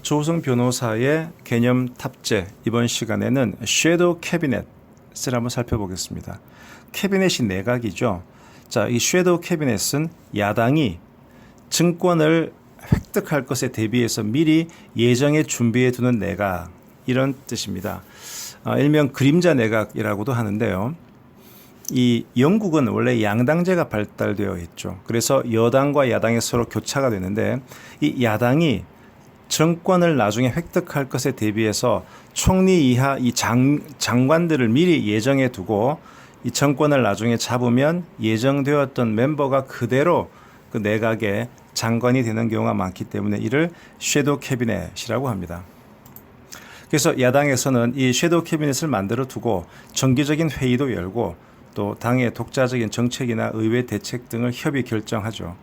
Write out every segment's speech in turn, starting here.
조우성 변호사의 개념 탑재, 이번 시간에는 섀도우 캐비넷을 한번 살펴보겠습니다. 캐비넷이 내각이죠. 자, 이 섀도우 캐비넷은 야당이 증권을 획득할 것에 대비해서 미리 예정에 준비해 두는 내각, 이런 뜻입니다. 일명 그림자 내각이라고도 하는데요. 이 영국은 원래 양당제가 발달되어 있죠. 그래서 여당과 야당이 서로 교차가 되는데, 이 야당이 정권을 나중에 획득할 것에 대비해서 총리 이하 이 장관들을 미리 예정해 두고 이 정권을 나중에 잡으면 예정되었던 멤버가 그대로 그 내각의 장관이 되는 경우가 많기 때문에 이를 섀도우 캐비넷이라고 합니다. 그래서 야당에서는 이 섀도우 캐비넷을 만들어 두고 정기적인 회의도 열고 또 당의 독자적인 정책이나 의회 대책 등을 협의 결정하죠.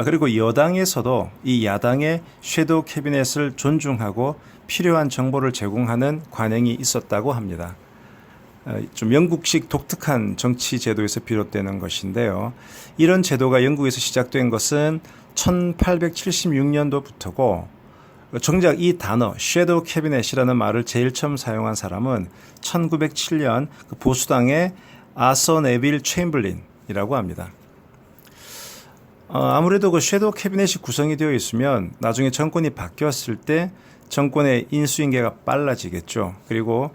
그리고 여당에서도 이 야당의 섀도우 캐비넷을 존중하고 필요한 정보를 제공하는 관행이 있었다고 합니다. 좀 영국식 독특한 정치 제도에서 비롯되는 것인데요. 이런 제도가 영국에서 시작된 것은 1876년도부터고 정작 이 단어 섀도우 캐비넷이라는 말을 제일 처음 사용한 사람은 1907년 보수당의 아서 네빌 체인블린이라고 합니다. 아무래도 그 섀도우 캐비넷이 구성이 되어 있으면 나중에 정권이 바뀌었을 때 정권의 인수인계가 빨라지겠죠. 그리고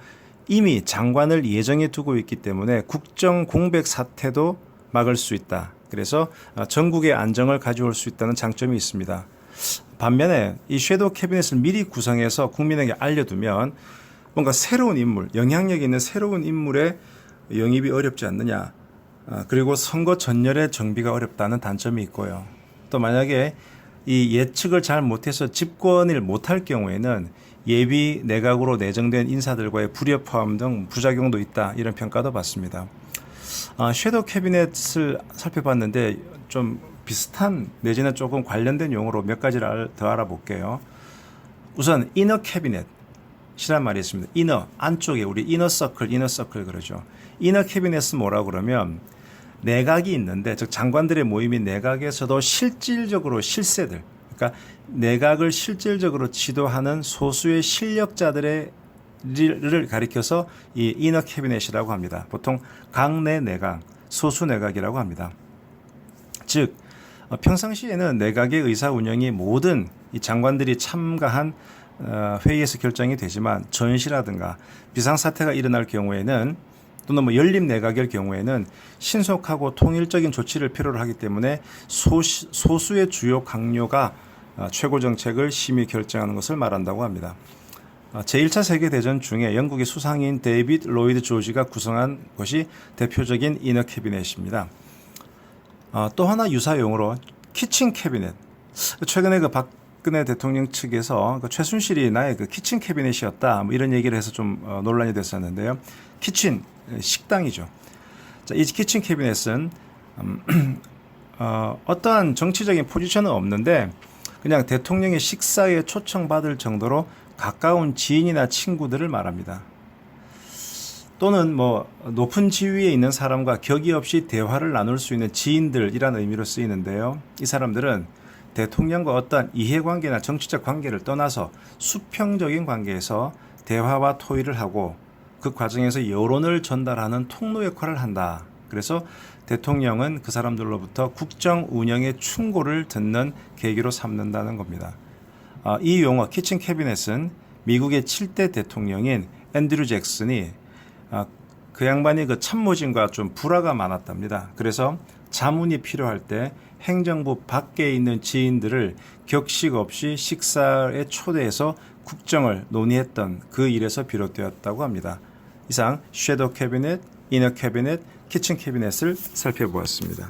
이미 장관을 예정해 두고 있기 때문에 국정 공백 사태도 막을 수 있다. 그래서 전국의 안정을 가져올 수 있다는 장점이 있습니다. 반면에 이 섀도우 캐비넷을 미리 구성해서 국민에게 알려두면 뭔가 새로운 인물, 영향력 있는 새로운 인물의 영입이 어렵지 않느냐. 그리고 선거 전열의 정비가 어렵다는 단점이 있고요. 또 만약에 이 예측을 잘 못해서 집권을 못할 경우에는 예비 내각으로 내정된 인사들과의 불협 화음 등 부작용도 있다, 이런 평가도 받습니다. 섀도우 캐비넷을 살펴봤는데 좀 비슷한 내지는 조금 관련된 용어로 몇 가지를 더 알아볼게요. 우선 이너 캐비넷이란 말이 있습니다. 이너, 안쪽에 우리 이너 서클 그러죠. 이너 캐비넷은 뭐라고 그러면 내각이 있는데, 즉 장관들의 모임인 내각에서도 실질적으로 실세들, 그러니까 내각을 실질적으로 지도하는 소수의 실력자들을 가리켜서 이 이너 캐비넷이라고 합니다. 보통 강내 내각, 소수 내각이라고 합니다. 즉 평상시에는 내각의 의사 운영이 모든 이 장관들이 참가한 회의에서 결정이 되지만 전시라든가 비상사태가 일어날 경우에는 또는 연립 내각일 경우에는 신속하고 통일적인 조치를 필요로 하기 때문에 소수의 주요 강요가 최고 정책을 심의 결정하는 것을 말한다고 합니다. 제1차 세계대전 중에 영국의 수상인 데이빗 로이드 조지가 구성한 것이 대표적인 이너 캐비넷입니다. 또 하나 유사 용어로 키친 캐비넷. 최근에 그 박근혜 대통령 측에서 그 최순실이 나의 그 키친 캐비넷이었다, 뭐 이런 얘기를 해서 좀 논란이 됐었는데요. 키친, 식당이죠. 자, 이 키친 캐비넷은 어떠한 정치적인 포지션은 없는데 그냥 대통령의 식사에 초청받을 정도로 가까운 지인이나 친구들을 말합니다. 또는 뭐 높은 지위에 있는 사람과 격의 없이 대화를 나눌 수 있는 지인들이라는 의미로 쓰이는데요. 이 사람들은 대통령과 어떠한 이해관계나 정치적 관계를 떠나서 수평적인 관계에서 대화와 토의를 하고 그 과정에서 여론을 전달하는 통로 역할을 한다. 그래서 대통령은 그 사람들로부터 국정 운영의 충고를 듣는 계기로 삼는다는 겁니다. 이 용어 키친 캐비넷은 미국의 7대 대통령인 앤드류 잭슨이 그 양반이 그 참모진과 좀 불화가 많았답니다. 그래서 자문이 필요할 때 행정부 밖에 있는 지인들을 격식 없이 식사에 초대해서 국정을 논의했던 그 일에서 비롯되었다고 합니다. 이상 섀도우 캐비넷, 이너 캐비넷, 키친 캐비넷을 살펴보았습니다.